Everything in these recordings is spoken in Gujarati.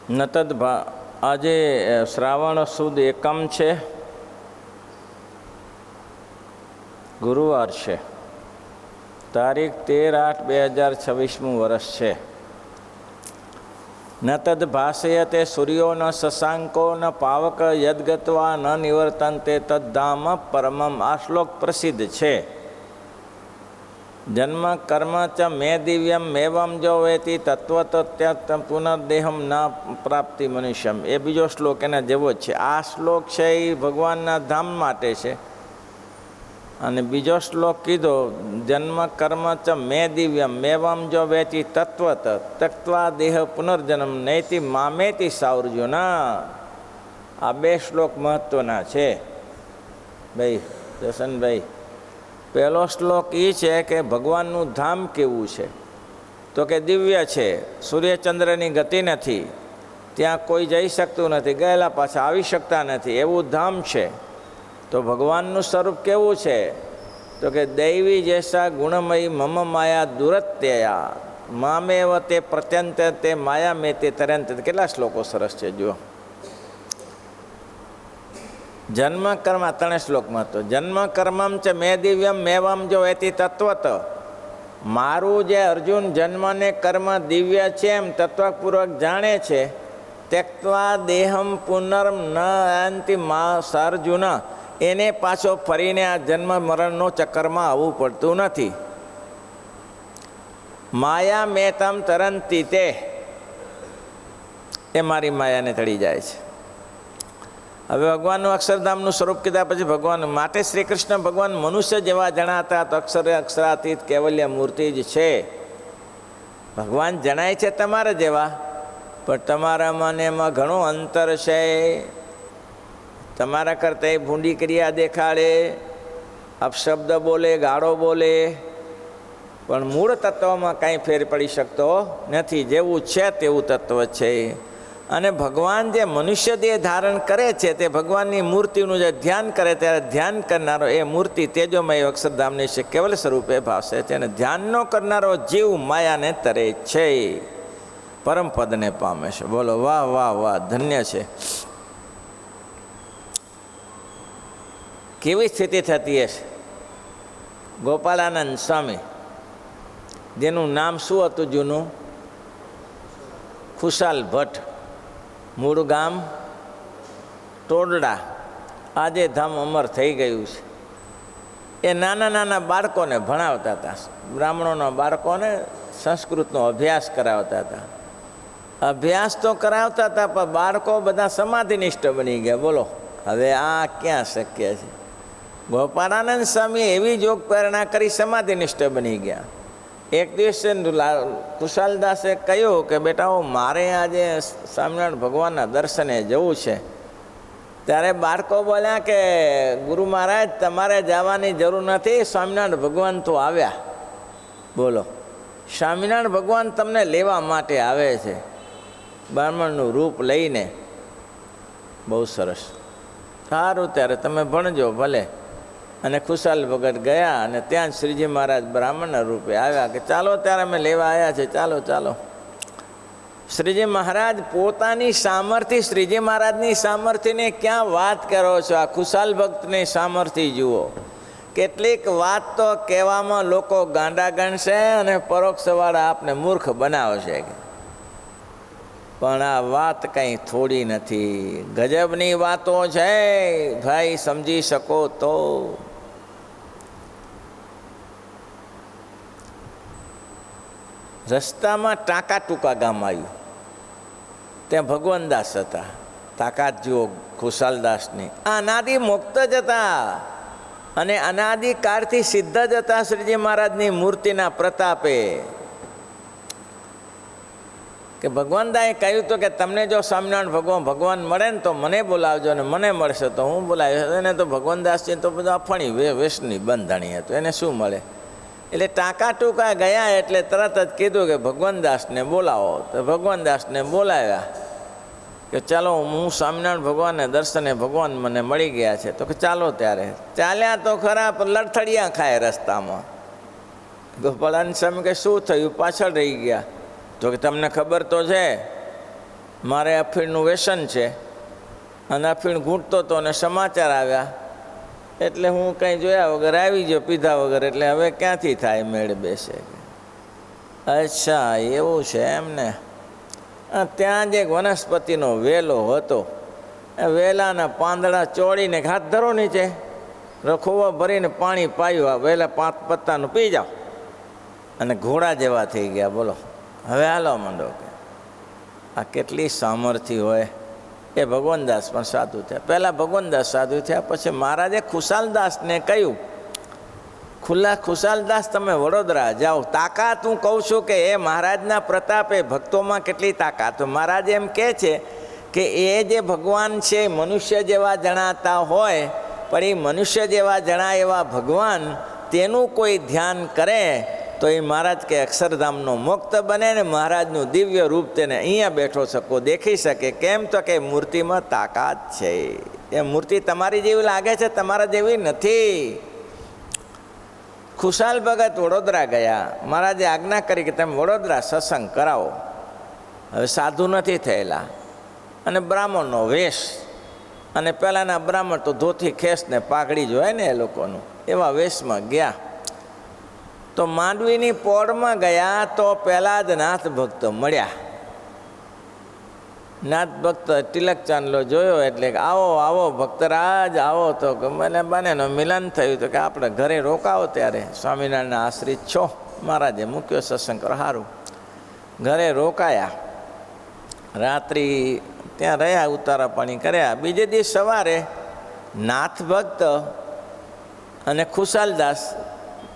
નતદ આજે શ્રાવણ સુદ એકમ છે, ગુરુવાર છે, તારીખ 13/8/2026 વર્ષ છે. ન તદ ભાષયતે સૂર્યો ન શશાંકો ન પાવક યદગત્વા ન નિવર્તન્તે તદ્ધામ પરમમ. આ શ્લોક પ્રસિદ્ધ છે. જન્મ કર્મ ચ મે દિવ્યમ મેવમ જો વેતી તત્વત્યત પુનર્દેહમ ના પ્રાપ્તિ મનુષ્યમ. એ બીજો શ્લોક એના જેવો જ છે. આ શ્લોક છે એ ભગવાનના ધામ માટે છે. અને બીજો શ્લોક કીધો, જન્મ કર્મ ચ મે દિવ્યમ મેવમ જો વેચી તત્વત તત્વા દેહ પુનર્જન્મ નૈતિ મામેતિ સાવર્જુના. આ બે શ્લોક મહત્વના છે ભાઈ દર્શનભાઈ. પહેલો શ્લોક એ છે કે ભગવાનનું ધામ કેવું છે, તો કે દિવ્ય છે, સૂર્યચંદ્રની ગતિ નથી, ત્યાં કોઈ જઈ શકતું નથી, ગયેલા પાછા આવી શકતા નથી, એવું ધામ છે. તો ભગવાનનું સ્વરૂપ કેવું છે, તો કે દૈવી જેસા ગુણમયી મમ માયા દુરત્યયા મામેવ તે પ્રત્યંત તે માયા મેં તે તરંત. કેટલા શ્લોકો સરસ છે જુઓ. જન્મ કર્મ, ત્રણે શ્લોકમાં તો જન્મ કર્મમ ચ મે દિવ્યમ મેવમ જો એથી તત્વત. મારું જે અર્જુન જન્મ ને કર્મ દિવ્ય છે એમ તત્વપૂર્વક જાણે છે. ત્યક્ત્વા દેહમ પુનર્મ ન અંતિ મા સાર્જુન. એને પાછો ફરીને આ જન્મ મરણનો ચક્કરમાં આવવું પડતું નથી. માયા મેં તમ તરંતી તે, એ મારી માયાને તળી જાય છે. હવે ભગવાનનું અક્ષરધામનું સ્વરૂપ કીધા પછી ભગવાન માટે શ્રી કૃષ્ણ ભગવાન મનુષ્ય જેવા જણાતા તો અક્ષરાતીત કેવલ્ય મૂર્તિ જ છે. ભગવાન જણાય છે તમારા જેવા, પણ તમારા મને એમાં ઘણું અંતર છે. તમારા કરતાં એ ભૂંડી ક્રિયા દેખાડે, અપશબ્દ બોલે, ગાળો બોલે, પણ મૂળ તત્વમાં કાંઈ ફેર પડી શકતો નથી. જેવું છે તેવું તત્વ છે. અને ભગવાન જે મનુષ્ય દેહ ધારણ કરે છે તે ભગવાનની મૂર્તિનું જે ધ્યાન કરે ત્યારે ધ્યાન કરનારો એ મૂર્તિ તેજોમય અક્ષરધામની છે, કેવલ સ્વરૂપે ભાવશે છે. અને ધ્યાન ન કરનારો જીવ માયાને તરે છે, પરમપદને પામે છે. બોલો વાહ વાહ વાહ, ધન્ય છે. કેવી સ્થિતિ થતી હશે. ગોપાલાનંદ સ્વામી, જેનું નામ શું હતું જૂનું? ખુશાલ ભટ્ટ, મૂળ ગામ ટોડડા, આજે ધામ અમર થઈ ગયું છે. એ નાના નાના બાળકોને ભણાવતા હતા. બ્રાહ્મણોના બાળકોને સંસ્કૃતનો અભ્યાસ કરાવતા હતા. અભ્યાસ તો કરાવતા હતા, પણ બાળકો બધા સમાધિનિષ્ઠ બની ગયા. બોલો હવે આ ક્યાં શક્ય છે? ગોપાલાનંદ સ્વામી એવી યોગ પ્રેરણા કરી સમાધિનિષ્ઠ બની ગયા. એક દિવસે કુશાલદાસે કહ્યું કે બેટાઓ મારે આજે સ્વામિનારાયણ ભગવાનના દર્શને જવું છે. ત્યારે બાળકો બોલ્યા કે ગુરુ મહારાજ તમારે જવાની જરૂર નથી, સ્વામિનારાયણ ભગવાન તો આવ્યા. બોલો, સ્વામિનારાયણ ભગવાન તમને લેવા માટે આવે છે, બ્રાહ્મણનું રૂપ લઈને. બહુ સરસ, સારું, ત્યારે તમે ભણજો ભલે. અને ખુશાલ ભગત ગયા અને ત્યાં જ શ્રીજી મહારાજ બ્રાહ્મણના રૂપે આવ્યા કે ચાલો ત્યારે અમે લેવા આવ્યા છે, ચાલો ચાલો. શ્રીજી મહારાજ પોતાની સામર્થ્ય, શ્રીજી મહારાજની સામર્થ્યને ક્યાં વાત કરો છો? આ ખુશાલ ભક્તની સામર્થ્ય જુઓ. કેટલીક વાત તો કહેવામાં લોકો ગાંડા ગણશે અને પરોક્ષવાળા આપને મૂર્ખ બનાવશે, પણ આ વાત કંઈ થોડી નથી. ગજબની વાતો છે ભાઈ, સમજી શકો તો. રસ્તામાં ટાંકા ટૂંકા ગામ આવ્યું. ત્યાં ભગવાનદાસ હતા. તાકાત જુઓ ખુશાલદાસની. અનાદિ મુક્ત જ હતા અને અનાદિકાળથી સિદ્ધ જ હતા શ્રીજી મહારાજની મૂર્તિના પ્રતાપે. કે ભગવાનદાએ કહ્યું હતું કે તમને જો સ્વામિનારાયણ ભગવાન મળે ને તો મને બોલાવજો, અને મને મળશે તો હું બોલાવીશ. એને તો ભગવાનદાસજી તો બધા અફણી વેશની બંધાણી હતું, એને શું મળે? એટલે ટાંકા ટૂંકા ગયા એટલે તરત જ કીધું કે ભગવાનદાસને બોલાવો. તો ભગવાનદાસને બોલાવ્યા કે ચાલો હું સ્વામિનારાયણ ભગવાનને દર્શને ભગવાન મને મળી ગયા છે. તો કે ચાલો ત્યારે. ચાલ્યા તો ખરા, પણ લડથડિયા ખાય રસ્તામાં. ગોપાલાનંદ સ્વામી કે શું થયું? પાછળ રહી ગયા. તો કે તમને ખબર તો છે મારે અફીણનું વ્યસન છે અને અફીણ ઘૂંટતો હતો અને સમાચાર આવ્યા એટલે હું કંઈ જોયા વગર આવી ગયો, પીધા વગર. એટલે હવે ક્યાંથી થાય મેળ બેસે? અચ્છા એવું છે એમને. ત્યાં જ એક વનસ્પતિનો વેલો હતો. એ વેલાના પાંદડા ચોળીને હાથ ધરો નીચે, રખોવા ભરીને પાણી પાયું, આ વેલા 5 પત્તાનું પી જાઓ અને ઘોડા જેવા થઈ ગયા. બોલો હવે હાલો માંડો. કે આ કેટલી સામર્થ્ય હોય. એ ભગવાનદાસ પણ સાધુ થયા. પહેલાં ભગવાનદાસ સાધુ થયા, પછી મહારાજે ખુશાલદાસને કહ્યું, ખુશાલદાસ તમે વડોદરા જાઓ. તાકાત હું કહું છું કે એ મહારાજના પ્રતાપે ભક્તોમાં કેટલી તાકાત. મહારાજ એમ કહે છે કે એ જે ભગવાન છે મનુષ્ય જેવા જણાતા હોય, પણ એ મનુષ્ય જેવા જણાય એવા ભગવાન તેનું કોઈ ધ્યાન કરે તો એ મહારાજ કે અક્ષરધામનો મુક્ત બને ને મહારાજનું દિવ્ય રૂપ તેને અહીંયા બેઠો શકો દેખી શકે. કેમ તો કે મૂર્તિમાં તાકાત છે. એ મૂર્તિ તમારી જેવી લાગે છે, તમારા જેવી નથી. ખુશાલ ભગત વડોદરા ગયા. મહારાજે આજ્ઞા કરી કે તમે વડોદરા સત્સંગ કરાવો. હવે સાધુ નથી થયેલા અને બ્રાહ્મણનો વેશ, અને પહેલાંના બ્રાહ્મણ તો ધોતી ખેસ ને પાઘડી જ હોય ને એ લોકોનું, એવા વેશમાં ગયા. તો માંડવીની પોળમાં ગયા તો પહેલાં જ નાથ ભક્ત મળ્યા. નાથ ભક્ત તિલક ચાંદલો જોયો એટલે કે આવો આવો ભક્તરાજ આવો. તો મને બંનેનો મિલન થયું. તો કે આપણે ઘરે રોકાવો ત્યારે સ્વામિનારાયણના આશ્રિત છો. મહારાજે મૂક્યો સત્સંગ કરો. સારું, ઘરે રોકાયા, રાત્રિ ત્યાં રહ્યા, ઉતારા પાણી કર્યા. બીજે દિવસ સવારે નાથ ભક્ત અને ખુશાલદાસ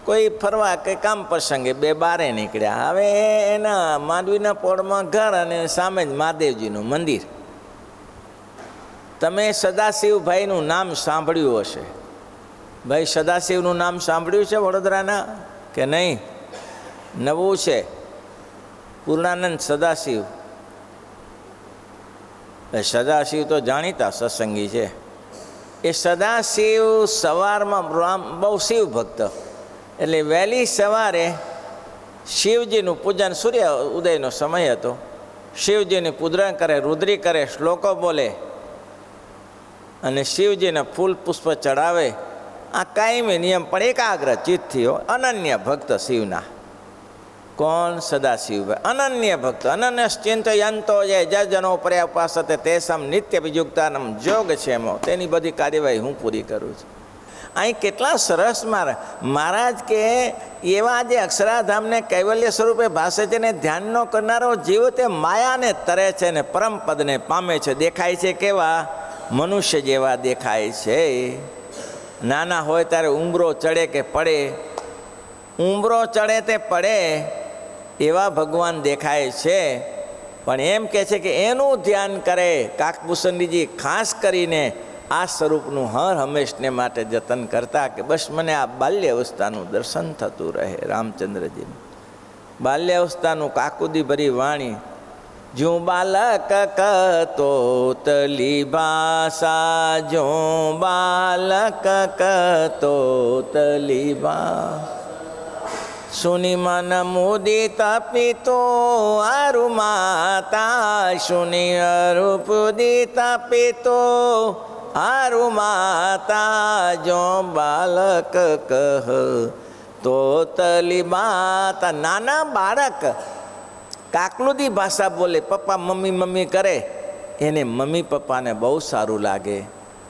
કોઈ ફરવા કે કામ પ્રસંગે બે બારે નીકળ્યા. હવે એના માંડવીના પોળમાં ઘર અને સામે જ મહાદેવજીનું મંદિર. તમે સદાશિવભાઈનું નામ સાંભળ્યું હશે. ભાઈ સદાશિવનું નામ સાંભળ્યું છે વડોદરાના કે નહીં? નવું છે. પૂર્ણાનંદ સદાશિવ. સદાશિવ તો જાણીતા સત્સંગી છે. એ સદાશિવ સવારમાં બહુ શિવ ભક્ત, એટલે વહેલી સવારે શિવજીનું પૂજન, સૂર્ય ઉદયનો સમય હતો, શિવજીની પૂજન કરે, રુદ્રી કરે, શ્લોકો બોલે અને શિવજીને ફૂલ પુષ્પ ચડાવે. આ કાયમી નિયમ, પણ એકાગ્ર ચિત્તથી હોય. અનન્ય ભક્ત શિવના. કોણ? સદાશિવભાઈ અનન્ય ભક્ત. અનન્ય ચિંતયંતો જે જનો પર્યા ઉપાસતે તેસમ નિત્ય વિયુક્તાનમ જોગ છે એમાં. તેની બધી કાર્યવાહી હું પૂરી કરું છું. અહીં કેટલા સરસ મહારાજ કે એવા જે અક્ષરાધામને કૈવલ્ય સ્વરૂપે ભાસે છે ને ધ્યાન ન કરનારો જીવ તે માયાને તરે છે ને પરમપદને પામે છે. દેખાય છે કેવા? મનુષ્ય જેવા દેખાય છે. નાના હોય ત્યારે ઉંબરો ચડે કે પડે, ઉંબરો ચડે તે પડે એવા ભગવાન દેખાય છે. પણ એમ કહે છે કે એનું ધ્યાન કરે. કાકભૂષણજીજી ખાસ કરીને આ સ્વરૂપનું હર હંમેશને માટે જતન કરતા કે બસ મને આ બાલ્ય અવસ્થાનું દર્શન થતું રહે. રામચંદ્રજીનું બાલ્ય અવસ્થાનું કાકુદી ભરી વાણી. જો બાલક કતો તલી ભાષા, જો બાલક કતો તલી ભાષા, સુની મન મુદિત પિતો આરુ માતા, સુની અરૂપદિત પિતો આરુ માતા, જો બાલક કહ તો તલી માતા. નાના બાળક કાકલુદી ભાષા બોલે, પપ્પા મમ્મી મમ્મી કરે, એને મમ્મી પપ્પાને બહુ સારું લાગે.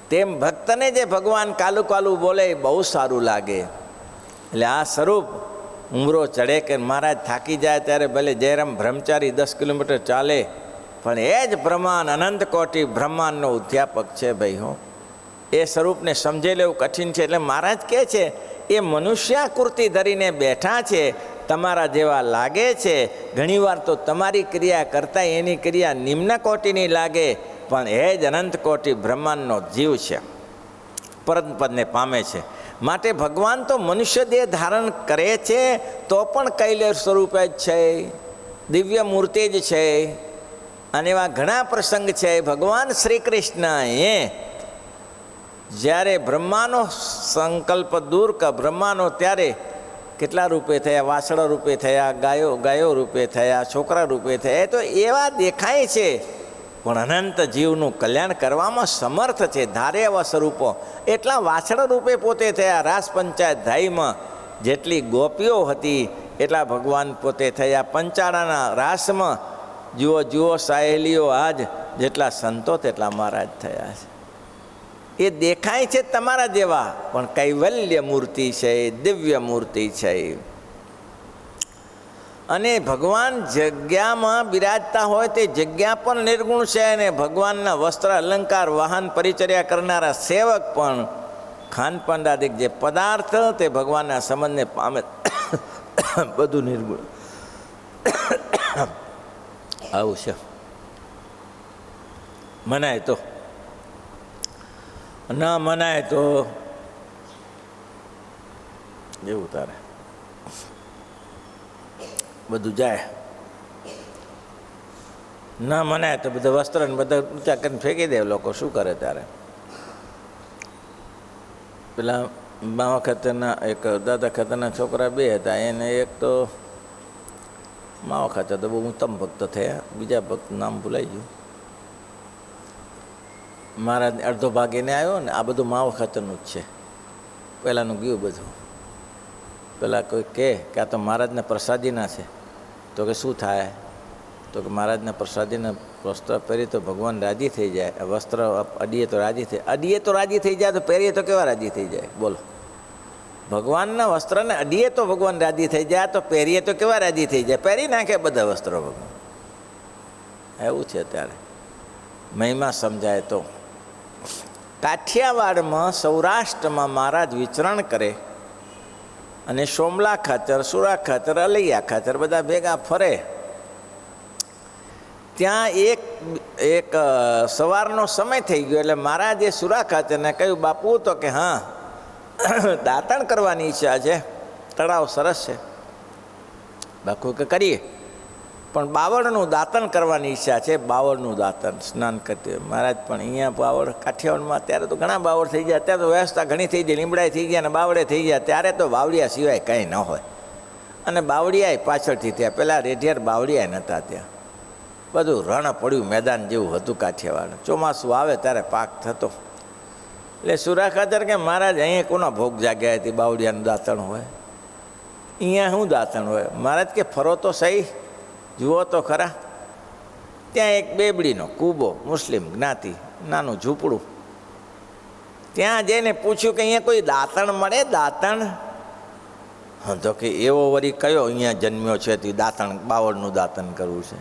તેમ ભક્તને જે ભગવાન કાલું કાલું બોલે એ બહુ સારું લાગે. એટલે આ સ્વરૂપ ઉમરો ચડે કે મહારાજ થાકી જાય ત્યારે ભલે જયરામ બ્રહ્મચારી 10 કિલોમીટર ચાલે, પણ એ જ બ્રહ્માંડ અનંત કોટી બ્રહ્માંડનો અધ્યાપક છે ભાઈ. હો, એ સ્વરૂપને સમજી લેવું કઠિન છે. એટલે મહારાજ કહે છે એ મનુષ્યાકૃતિ ધરીને બેઠા છે, તમારા જેવા લાગે છે. ઘણીવાર તો તમારી ક્રિયા કરતાં એની ક્રિયા નિમ્ન કોટીની લાગે, પણ એ જ અનંત કોટી બ્રહ્માંડનો જીવ છે, પરમપદને પામે છે. માટે ભગવાન તો મનુષ્ય દેહ ધારણ કરે છે તો પણ કૈલાસ સ્વરૂપે જ છે, દિવ્ય મૂર્તિ જ છે. અને એવા ઘણા પ્રસંગ છે. ભગવાન શ્રી કૃષ્ણએ જ્યારે બ્રહ્માનો સંકલ્પ દૂર કર બ્રહ્માનો, ત્યારે કેટલા રૂપે થયા? વાસળા રૂપે થયા, ગાયો રૂપે થયા, છોકરા રૂપે થયા. તો એવા દેખાય છે પણ અનંત જીવનું કલ્યાણ કરવામાં સમર્થ છે. ધારે એવા સ્વરૂપો એટલા વાછળ રૂપે પોતે થયા. રાસ પંચાયત ધાઈમાં જેટલી ગોપીઓ હતી એટલા ભગવાન પોતે થયા. પંચાળાના રાસમાં જુઓ જુઓ સાહેલીઓ આજ જેટલા સંતો તેટલા મહારાજ થયા છે. એ દેખાય છે તમારા જેવા, પણ કૈવલ્ય મૂર્તિ છે, દિવ્ય મૂર્તિ છે. અને ભગવાન જગ્યામાં બિરાજતા હોય તે જગ્યા પણ નિર્ગુણ છે. અને ભગવાનના વસ્ત્ર અલંકાર વાહન પરિચર્યા કરનારા સેવક પણ ખાનપાંડાદિક જે પદાર્થ તે ભગવાનના સંબંધને પામે બધું નિર્ગુણ. આવું છે. મનાય તો ના મનાય તો જેવું તારે બધું જાય. ના મનાય તો બધા વસ્ત્ર ને બધા ઊંચા કરીને ફેંકી દે લોકો. શું કરે ત્યારે? પેલા માવા ખાતરના એક દાદા ખાતરના છોકરા બે હતા. એને એક તો માવા ખાતર તો બહુ ઉત્તમ ભક્ત થયા, બીજા ભક્ત નામ ભૂલાઈ ગયું. મહારાજ અડધો ભાગ એને આવ્યો ને આ બધું માવા ખાતરનું જ છે. પહેલાંનું ગયું બધું. પેલા કોઈ કહે કે આ તો મહારાજના પ્રસાદીના છે. તો કે શું થાય? તો કે મહારાજના પ્રસાદીના વસ્ત્ર પહેરી તો ભગવાન રાજી થઈ જાય. વસ્ત્ર અડીએ તો રાજી થઈ, અડીએ તો રાજી થઈ જાય, તો પહેરીએ તો કેવા રાજી થઈ જાય? બોલો. ભગવાનના વસ્ત્રને અડીએ તો ભગવાન રાજી થઈ જાય, તો પહેરીએ તો કેવા રાજી થઈ જાય? પહેરી નાખે બધા વસ્ત્રો ભગવાન. એવું છે ત્યારે મહિમા સમજાય તો. કાઠિયાવાડમાં સૌરાષ્ટ્રમાં મહારાજ વિચરણ કરે અને સોમલા ખાચર, સુરા ખાચર, અલૈયા ખાચર બધા ભેગા ફરે. ત્યાં એક સવારનો સમય થઈ ગયો એટલે મહારાજે સુરા ખાચરને કહ્યું, બાપુ તો કે હા દાંતણ કરવાની ઈચ્છા છે, તળાવ સરસ છે. બાપુ કે કરીએ, પણ બાવળનું દાંતણ કરવાની ઈચ્છા છે. બાવળનું દાંતણ સ્નાન કરતી હોય મહારાજ. પણ અહીંયા બાવળ કાઠિયાવાડમાં અત્યારે તો ઘણા બાવળ થઈ ગયા. અત્યારે તો વ્યવસ્થા ઘણી થઈ ગઈ, લીમડાઈ થઈ ગયા અને બાવળે થઈ ગયા. ત્યારે તો બાવળિયા સિવાય કંઈ ન હોય. અને બાવળિયા પાછળથી થયા. પહેલાં રેઢિયાર બાવળિયા નહોતા. ત્યાં બધું રણ પડ્યું, મેદાન જેવું હતું કાઠિયાવાડ. ચોમાસું આવે ત્યારે પાક થતો. એટલે સુરા ખાચર કે મહારાજ અહીંયા કોના ભોગ જાગ્યા હતી? બાવળિયાનું દાંતણ હોય, અહીંયા શું દાંતણ હોય? મહારાજ કે ફરો તો સહી, જુઓ તો ખરા. ત્યાં એક બેબડીનો કૂબો, મુસ્લિમ જ્ઞાતિ, નાનું ઝૂંપડું. ત્યાં જઈને પૂછ્યું કે અહીંયા કોઈ દાંતણ મળે? દાંતણ? હા તો કે એવો વળી કયો અહીંયા જન્મ્યો છે તે દાંતણ, બાવળનું દાંતણ કરવું છે?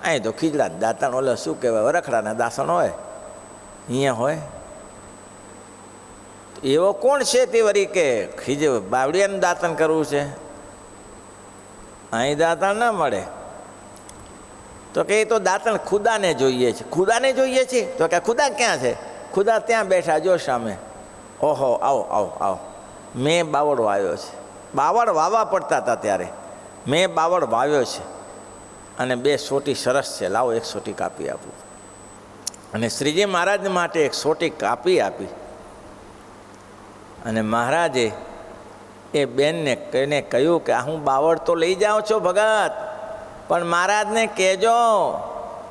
અહીં તો ખીજડા દાંતણ, ઓલે શું કહેવાય વરખડાના દાંતણ હોય, અહીંયા હોય. એવો કોણ છે તે વળી કે ખીજ બાવળિયાનું દાંતણ કરવું છે? અહીં દાંતણ ના મળે. તો કે એ તો દાંતણ ખુદાને જોઈએ છે. ખુદાને જોઈએ છે? તો કે ખુદા ક્યાં છે? ખુદા ત્યાં બેઠા જો સામે. ઓહો, આવો આવો આવો. મેં બાવળ વાવ્યો છે. બાવળ વાવવા પડતા હતા ત્યારે. મેં બાવળ વાવ્યો છે અને 2 સોટી સરસ છે, લાવો 1 સોટી કાપી આપું. અને શ્રીજી મહારાજ માટે 1 સોટી કાપી આપી. અને મહારાજે એ બેનને કહીને કહ્યું કે હું બાવળ તો લઈ જાઉં છું ભગત, પણ મહારાજને કહેજો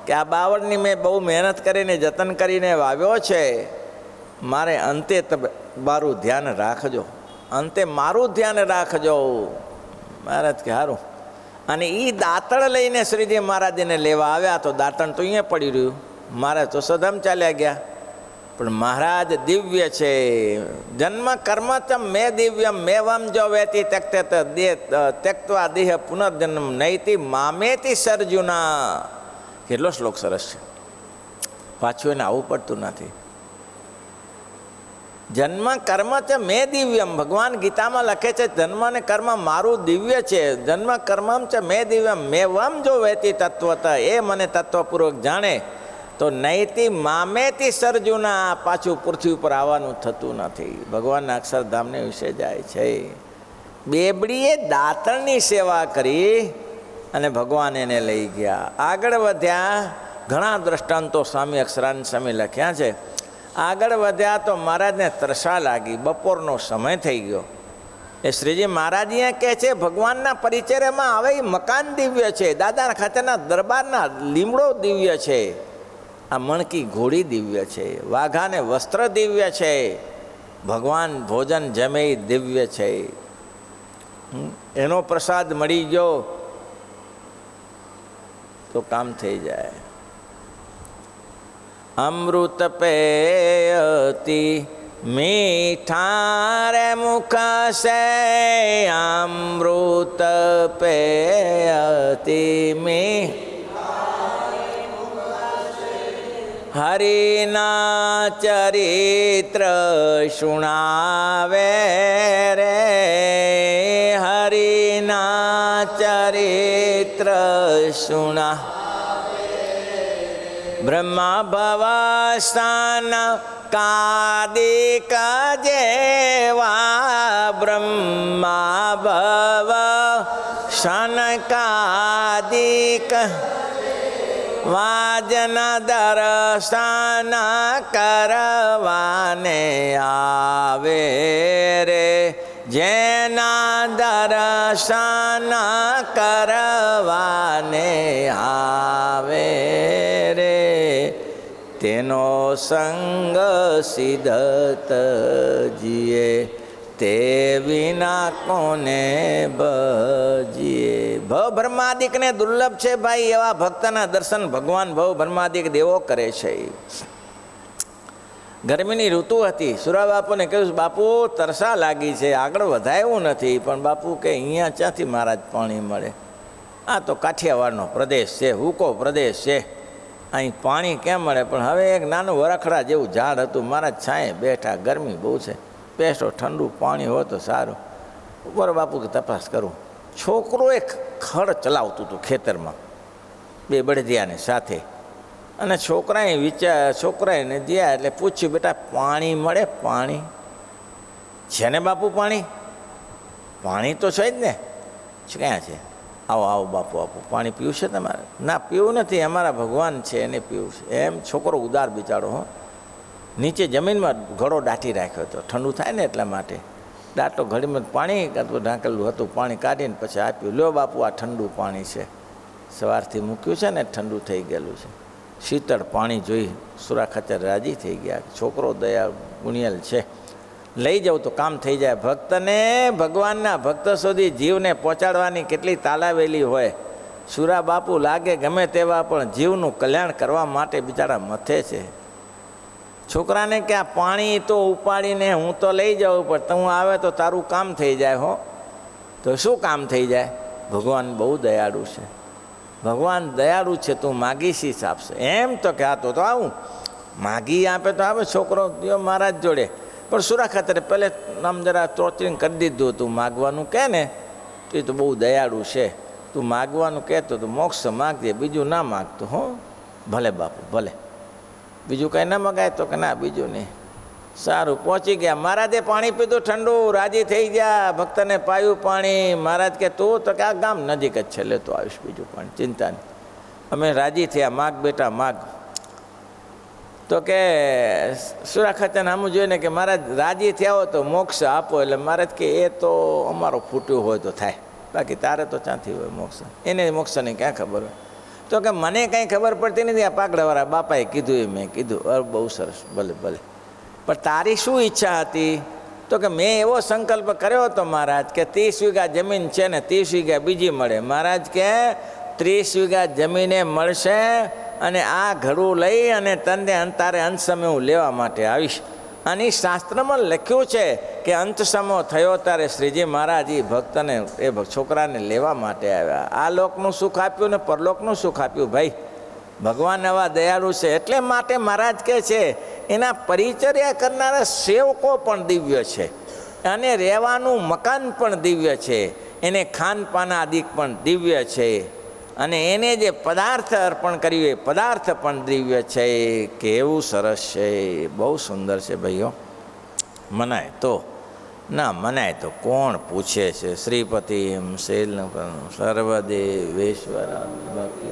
કે આ બાવળની મેં બહુ મહેનત કરીને જતન કરીને વાવ્યો છે. મારે અંતે મારું ધ્યાન રાખજો, અંતે મારું ધ્યાન રાખજો. મહારાજ કે સારું. અને એ દાંતણ લઈને શ્રીજી મહારાજને લેવા આવ્યા તો દાંતણ તો અહીંયા પડી રહ્યું. મહારાજ તો સદમ ચાલ્યા ગયા. પણ મહારાજ દિવ્ય છે. જન્મ કર્મ ચ મેં દિવ્યમ મેવમ જો વેતી ત્યક્તવા દેહ પુનર્જન્મ નૈતિ મામેતી સર્જુના. કેટલો શ્લોક સરસ છે. પાછું એને આવવું પડતું નથી. જન્મ કર્મ ચ મેં દિવ્યમ, ભગવાન ગીતામાં લખે છે જન્મ અને કર્મ મારું દિવ્ય છે. જન્મ કર્મ ચ મેં દિવ્યમ મેવમ જો વેતી તત્વત, એ મને તત્વપૂર્વક જાણે તો નૈતિ મામેતી સર્જુના. પાછું પૃથ્વી ઉપર આવવાનું થતું નથી. ભગવાનના અક્ષરધામને વિશે જાય છે. બેબડીએ દાંતણની સેવા કરી અને ભગવાન એને લઈ ગયા. આગળ વધ્યા. ઘણા દ્રષ્ટાંતો સ્વામી અક્ષરાનંદ સ્વામી લખ્યા છે. આગળ વધ્યા તો મહારાજને તરસા લાગી. બપોરનો સમય થઈ ગયો. એ શ્રીજી મહારાજ અહીંયા કહે છે ભગવાનના પરિચર્યામાં આવે એ મકાન દિવ્ય છે. દાદાના ખાતરના દરબારના લીમડો દિવ્ય છે. આ મણકી ઘોડી દિવ્ય છે, વાઘાને વસ્ત્ર દિવ્ય છે, ભગવાન ભોજન જમે દિવ્ય છે. એનો પ્રસાદ મળી ગયો તો કામ થઈ જાય. અમૃત પેયતી મીઠા રે મુખ સે, અમૃત પેયતી હરિના ચરિત્ર સુણાવે રે, હરિના ચરિત્ર સુણા. બ્રહ્મા ભવસ્થાન કાદિક જેવા, બ્રહ્મા ભવ શનકાદિક વાજના દર્શન કરવાને આવે રે, જેના દર્શન કરવાને આવે રે, તેનો સંગ સિદ્ધત જીએ, તે વિના કોને ભજીએ. ભવ બ્રહ્માદિકને દુર્લભ છે ભાઈ, એવા ભક્તના દર્શન ભગવાન ભવ બ્રહ્માદિક દેવો કરે છે. ગરમીની ઋતુ હતી. સુરા બાપુને કહ્યું, બાપુ તરસા લાગી છે, આગળ વધાયું નથી. પણ બાપુ કે અહીંયા ક્યાંથી મહારાજ પાણી મળે? આ તો કાઠિયાવાડનો પ્રદેશ છે, હુકો પ્રદેશ છે, અહીં પાણી કેમ મળે? પણ હવે એક નાનું વરખડા જેવું ઝાડ હતું, મહારાજ છાંયે બેઠા, ગરમી બહુ છે, બેસો ઠંડુ પાણી હોય તો સારું. ઉપર બાપુ કે તપાસ કરું. છોકરો એક ખડ ચલાવતું હતું ખેતરમાં, બે બળદિયાને સાથે. અને છોકરાને ગયા એટલે પૂછ્યું, બેટા પાણી મળે? પાણી છે ને બાપુ? પાણી તો છે જ ને. ક્યાં છે? આવો આવો બાપુ, આપો પાણી પીવું છે તમારે? ના, પીવું નથી, અમારા ભગવાન છે એને પીવું છે. એમ છોકરો ઉદાર બિચારો. હો, નીચે જમીનમાં ઘડો દાટી રાખ્યો હતો, ઠંડુ થાય ને એટલા માટે. દાંટો ઘડીમાં પાણી ઢાંકેલું હતું, પાણી કાઢીને પછી આપ્યું. લ્યો બાપુ, આ ઠંડુ પાણી છે, સવારથી મૂક્યું છે ને ઠંડુ થઈ ગયેલું છે. શીતળ પાણી જોઈ સુરા ખાચર રાજી થઈ ગયા. છોકરો દયા ગુણિયલ છે, લઈ જાઉં તો કામ થઈ જાય. ભક્તને ભગવાનના ભક્ત સુધી જીવને પહોંચાડવાની કેટલી તાલાવેલી હોય. સુરા બાપુ લાગે ગમે તેવા, પણ જીવનું કલ્યાણ કરવા માટે બિચારા મથે છે. છોકરાને કે આ પાણી તો ઉપાડીને હું તો લઈ જાઉં, પણ તું આવે તો તારું કામ થઈ જાય. હો, તો શું કામ થઈ જાય? ભગવાન બહુ દયાળુ છે, ભગવાન દયાળુ છે, તું માગીશીશ આપશે. એમ તો કે આ તો આવું માગી આપે તો આવે. છોકરો ગયો મહારાજ જોડે, પણ સુરા ખાતરે પહેલે આમ જરા તોચરીને કરી દીધું હતું. માગવાનું કહે ને તો એ તો બહુ દયાળુ છે, તું માગવાનું કહેતો તો મોક્ષ માગજે, બીજું ના માગતો. હો, ભલે બાપુ ભલે, બીજું કંઈ ના મગાય તો કે ના બીજું નહીં. સારું, પહોંચી ગયા. મહારાજે પાણી પીધું ઠંડુ, રાજી થઈ ગયા. ભક્તને પાયું પાણી. મહારાજ કે તું તો કે આ ગામ નજીક જ છે, લેતો આવીશ બીજું પાણી, ચિંતા નહીં. અમે રાજી થયા, માગ બેટા માગ. તો કે સુરા ખાચરને આમ જોઈને કે મહારાજ રાજી થયા હોય તો મોક્ષ આપો. એટલે મહારાજ કે એ તો અમારો ફૂટ્યું હોય તો થાય, બાકી તારે તો ક્યાંથી હોય મોક્ષ? એને મોક્ષની ક્યાં ખબર હોય? તો કે મને કંઈ ખબર પડતી નથી, આ પાકડાવાળા બાપાએ કીધું એ મેં કીધું. બહુ સરસ, ભલે ભલે. પણ તારી શું ઈચ્છા હતી? તો કે મેં એવો સંકલ્પ કર્યો હતો મહારાજ કે 30 વીઘા જમીન છે ને 30 વીઘા બીજી મળે. મહારાજ કે 30 વીઘા જમીને મળશે અને આ ઘડું લઈ અને તને અંતારે અંત સમય હું લેવા માટે આવીશ. અને શાસ્ત્રમાં લખ્યું છે કે અંત સમય થયો ત્યારે શ્રીજી મહારાજ એ ભક્તને એ છોકરાને લેવા માટે આવ્યા. આ લોકનું સુખ આપ્યું ને પરલોકનું સુખ આપ્યું. ભાઈ ભગવાન આવા દયાળુ છે. એટલે માટે મહારાજ કહે છે એના પરિચર્યા કરનારા સેવકો પણ દિવ્ય છે, અને રહેવાનું મકાન પણ દિવ્ય છે, એને ખાનપાન આદિક પણ દિવ્ય છે, અને એને જે પદાર્થ અર્પણ કર્યું એ પદાર્થ પણ દિવ્ય છે. કેવું સરસ છે, બહુ સુંદર છે ભાઈઓ. મનાય તો ના મનાય તો કોણ પૂછે છે. શ્રીપતિ શૈલ સર્વદેવેશ્વર ભક્તિ